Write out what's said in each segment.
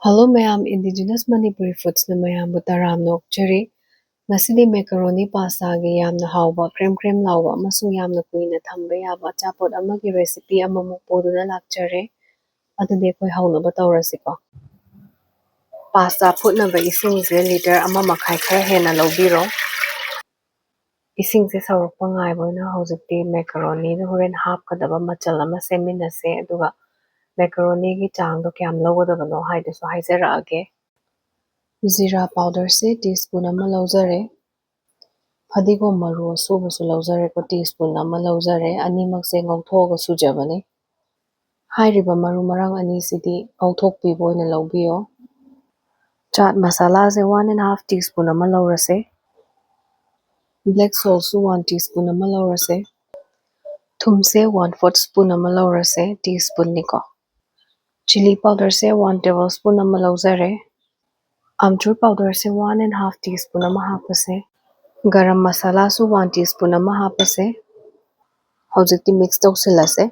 Hello mayam, indigenous Manipuri foods na mayam butaram nokchari. Ngasidi macaroni pasta gi yamna hauba krem lawa amasung yamna kuina thamba yaba achapot amagi recipe amamuk poduna lakchare. Adudi akhoi haunaba tawrasiko. Pasta phutnaba isingse liter ama makhai khara hena lawbiro. Isingse saurokpa ngaibona hojikti macaroni na horen hapkadaba machal ama seminase aduga macaroni gi changdo kyam lawgadabano haidasu haizarage. Zira powder se teaspoon ama laujare. Fadigom maru asubase laujare ko teaspoon ama laujare. Animakse ngauthooga sujabane. Hairiba maru marang anisidi ngauthokpiba oina laubiyo. Chaat masala se 1.5 teaspoon ama laurase. Black salt su 1 teaspoon ama laurase. Thum se 1/4 spoon ama laurase teaspoon niko. Chilli powder se 1 tablespoon ama laujare. Amchur powder se 1.5 teaspoon ama hapase. Garam masala su 1 teaspoon ama hapase. Hojikti mix tawsilase.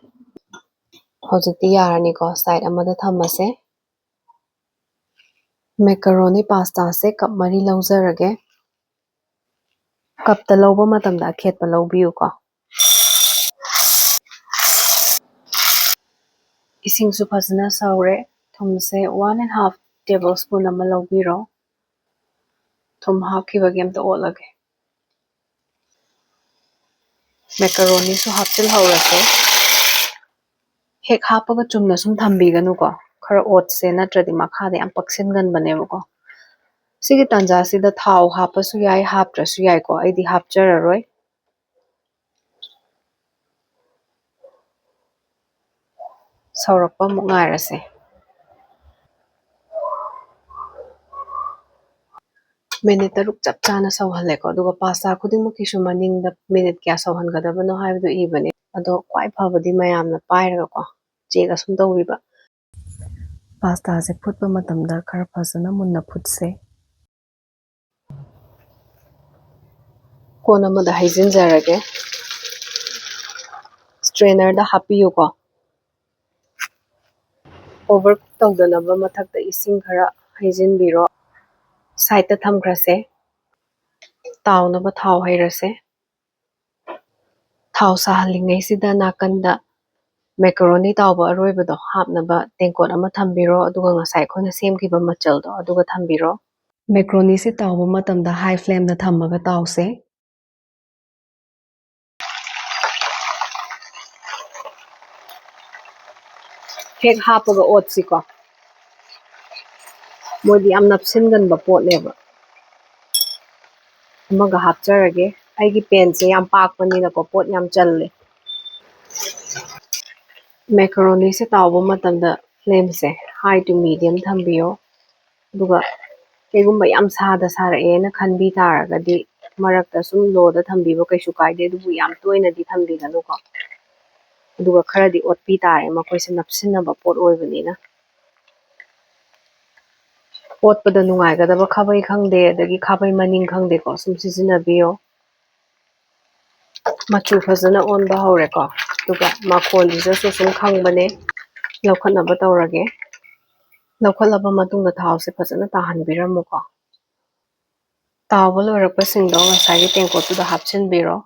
Hojikti yarani ko side amada thamase. Macaroni pasta se cup mari laujarage. Cup ta lauba matamda akhetpa laubiyu ko. Ising su phajana saure. Thum se 1.5 tablespoon ama laubiro. Thum hapkhibagi amta olage. Macaroni su hapchil haurase. Hek hapaga chumna sum thambiganu ko. Khara oats se natradi makhade am paksinganbaneba ko. Sigi tanja sida thau hapasu yai haptrasu yai ko aidi hapchararoi. Saurakpa amuk ngairase. Minute taruk chap chana sauhanleko aduga pasta khudingmakisu maningda minute kya sauhangadabano haibadu ibane. Ado kwai phabadi mayamna pairaga ko chega sum tawriba. Pasta se phutpa matamda khara phajana munna phutse. Kon amada haijinjarage. Strainer da hapiyu ko. Overcook tawdanaba mathakta ising khara haijinbiro. Side ta thamkrase. Tawnaba thau hairase. Thau sahalingay sida nakanda macaroni tawba aroibado hapnaba tengkot ama thambiro aduga ngasai khona semkiba machaldo aduga thambiro. Macaroni se tawba matamda high flame da thammaga tawse. Hek hapaga otsi ko. Modi am napsinganba potneba. Amaga hapcharage. Aigi pen se yam pakpanina ko pot yam challe. Macaroni se tawba matamda flame se high to medium thambiyo. Aduga kegumba yam sada saraena khanbi taragadi marakta sum low da thambiba kaisu kaide adubu yam toina di thambiganu ko. Aduga kharadi otpi tare makoise napsinaba pot oibanina. Otpada nungaigadaba khabai khangde adagi khabai maning khangde ko sum sijinabiyo. Machu phajana onba haure ko. Aduga makhol ijasu sum khangbane. Laukhatnaba tawrage. Laukhatlaba matungda thau se phajana tahanbiramu ko. Tawba loirakpa singdo ngasagi tengkottuda hapchinbiro.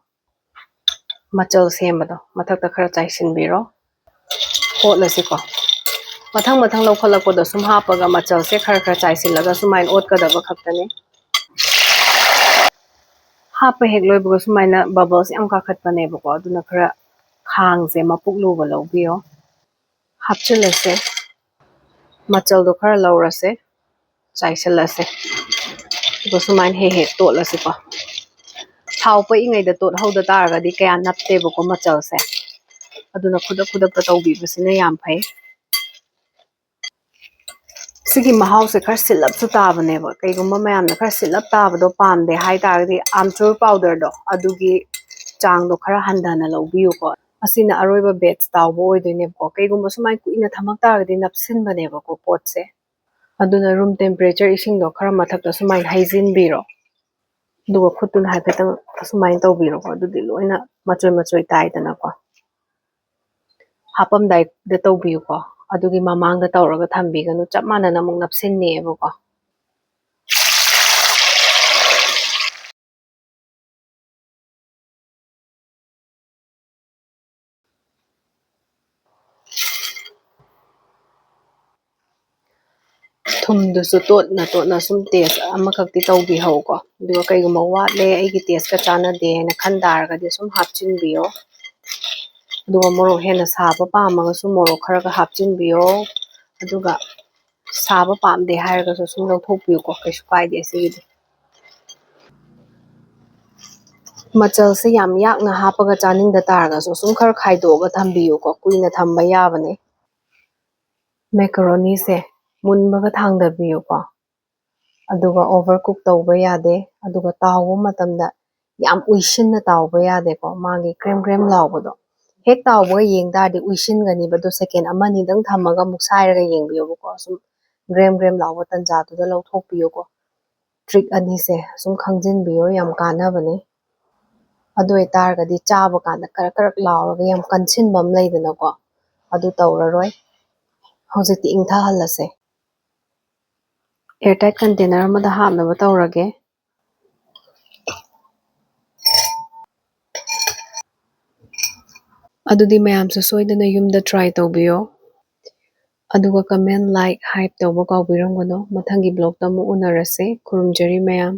Machal sembado mathakta khara chaisinbiro. Hotlasi ko. Mathang laukhatlakpada sum hapaga machal se khara chaisilaga sumain otkadaba khaktani. Hapa hek loibaga sumaina bubbles yam kakhatpaneba ko aduna khara khangse mapukluba laubiyo. Hapchilase. Machaldo khara laurase. Chaisilase. Aduga sumain he totlasi ko. Thaupa ingaida tot hauda taragadi kaya napteba ko machalse. Aduna khuda tawbibasina yam phai. Sigi mahau se khar silap su tabaneba kaigumba mayamna khar silap tabado pamde haitaragdi amchur powder do adugi changdo khara handana laubiyu ko. Asina aroiba batch tawba oidoineba ko kaigumba sumai kuina thamak taragdi napsinbaneba ko potse. Aduna room temperature isingdo khara mathakta sumai haijinbiro. Aduga khutun haifetang sumai tawbiro ko adudi loina machoy taidana ko. Hapamdai da tawbiyu ko ꯑꯗꯨꯒꯤ ꯃꯃꯥꯡꯗ ꯇꯧꯔꯒ ꯊꯝꯕꯤꯒꯅꯨ, ꯆꯞ ꯃꯥꯟꯅꯅ ꯑꯃꯨꯛ ꯅꯞꯁꯤꯟꯅꯦꯕꯀꯣ꯫ ꯊꯨꯝꯗꯨꯁꯨ ꯇꯣꯠꯅ ꯇꯣꯠꯅ ꯁꯨꯝ test ꯑꯃꯈꯛꯇꯤ ꯇꯧꯕꯤꯍꯧꯀꯣ, ꯑꯗꯨꯒ ꯀꯩꯒꯨꯝꯕ ꯋꯥꯠꯂꯦ ꯑꯩꯒꯤ ꯇꯦꯁꯀ ꯆꯥꯟꯅꯗꯦ ꯍꯥꯏꯅ ꯈꯟ ꯇꯥꯔꯒꯗꯤ ꯁꯨꯝ ꯍꯥꯞꯆꯤꯟꯕꯤꯌꯣ꯫ ꯑꯗꯨꯒ ꯃꯣꯔꯣꯛ ꯍꯦꯟꯅ ꯁꯥꯕ ꯄꯥꯝꯃꯒꯁꯨ ꯃꯣꯔꯣꯛ ꯈꯔꯒ ꯍꯥꯞꯆꯤꯟꯕꯤꯌꯣ꯫ ꯑꯗꯨꯒ ꯁꯥꯕ ꯄꯥꯝꯗꯦ ꯍꯥꯏꯔꯒꯁꯨ ꯁꯨꯝ ꯂꯧꯊꯣꯛꯄꯤꯌꯨꯀꯣ, ꯀꯩꯁꯨ ꯀꯥꯏꯗꯦ ꯁꯤꯒꯤꯗꯤ꯫ ꯃꯆꯜꯁꯦ ꯌꯥꯝ ꯌꯥꯛꯅ ꯍꯥꯞꯄꯒ ꯆꯥꯅꯤꯡꯗ ꯇꯥꯔꯒꯁꯨ ꯁꯨꯝ ꯈꯔ ꯈꯥꯏꯗꯣꯛꯑꯒ ꯊꯝꯕꯤꯌꯨꯀꯣ, ꯀꯨꯏꯅ ꯊꯝꯕ ꯌꯥꯕꯅꯦ꯫ ꯃꯦꯀꯔꯣꯅꯤꯁꯦ ꯃꯨꯟꯕꯒ ꯊꯥꯡꯗꯕꯤꯌꯨꯀꯣ, ꯑꯗꯨꯒ ꯑꯣꯚꯔ ꯀꯨꯛ ꯇꯧꯕ ꯌꯥꯗꯦ, ꯑꯗꯨꯒ ꯇꯥꯎꯕ ꯃꯇꯝꯗ ꯌꯥꯝ ꯎꯏꯁꯤꯟꯅ ꯇꯥꯎꯕ ꯌꯥꯗꯦꯀꯣ, ꯃꯥꯒꯤ ꯀ꯭ꯔꯦꯝ ꯀ꯭ꯔꯦꯝ ꯂꯥꯎꯕꯗꯣ ꯍꯦꯛ ꯇꯥꯎꯕꯒ ꯌꯦꯡ ꯇꯥꯔꯗꯤ ꯎꯏꯁꯤꯟꯒꯅꯤꯕ, ꯑꯗꯣ ꯁꯦꯀꯦꯟ ꯑꯃꯅꯤꯗꯪ ꯊꯝꯃꯒ ꯑꯃꯨꯛ ꯁꯥꯏꯔꯒ ꯌꯦꯡꯕꯤꯌꯣꯕꯀꯣ, ꯁꯨꯝ ꯒ꯭ꯔꯦꯝ ꯒ꯭ꯔꯦꯝ ꯂꯥꯎꯕ ꯇꯟꯖꯥꯗꯨꯗ ꯂꯧꯊꯣꯛꯄꯤꯌꯨꯀꯣ꯫ ꯇ꯭ꯔꯤꯛ ꯑꯅꯤꯁꯦ ꯁꯨꯝ ꯈꯪꯖꯤꯟꯕꯤꯌꯣ, ꯌꯥꯝ ꯀꯥꯟꯅꯕꯅꯦ꯫ ꯑꯗꯨ ꯑꯣꯏꯇꯥꯔꯒꯗꯤ ꯆꯥꯕ ꯀꯥꯟꯗ ꯀꯔꯛ ꯀꯔꯛ ꯂꯥꯎꯔꯒ ꯌꯥꯝ ꯀꯟꯁꯤꯟꯕ ꯑꯃ ꯂꯩꯗꯅꯀꯣ, ꯑꯗꯨ ꯇꯧꯔꯔꯣꯏ꯫ ꯍꯧꯖꯤꯛꯇꯤ ꯏꯪꯊꯍꯜꯂꯁꯦ꯫ ꯑꯦꯌꯔꯇꯥꯏꯠ ꯀꯟꯇꯦꯅꯔ ꯑꯃꯗ ꯍꯥꯞꯅꯕ ꯇꯧꯔꯒꯦ꯫ ꯑꯗꯨꯗꯤ ꯃꯌꯥꯝꯁꯨ ꯁꯣꯏꯗꯅ ꯌꯨꯝꯗ ꯇ꯭ꯔꯥꯏ ꯇꯧꯕꯤꯌꯣ꯫ ꯑꯗꯨꯒ ꯀꯃꯦꯟ, ꯂꯥꯏꯛ, ꯍꯥꯏꯞ ꯇꯧꯕ ꯀꯥꯎꯕꯤꯔꯝꯒꯅꯨ꯫ ꯃꯊꯪꯒꯤ ꯕ꯭ꯂꯣꯛꯇ ꯑꯃꯨꯛ ꯎꯅꯔꯁꯦ꯫ ꯈꯨꯔꯨꯝꯖꯔꯤ ꯃꯌꯥꯝ꯫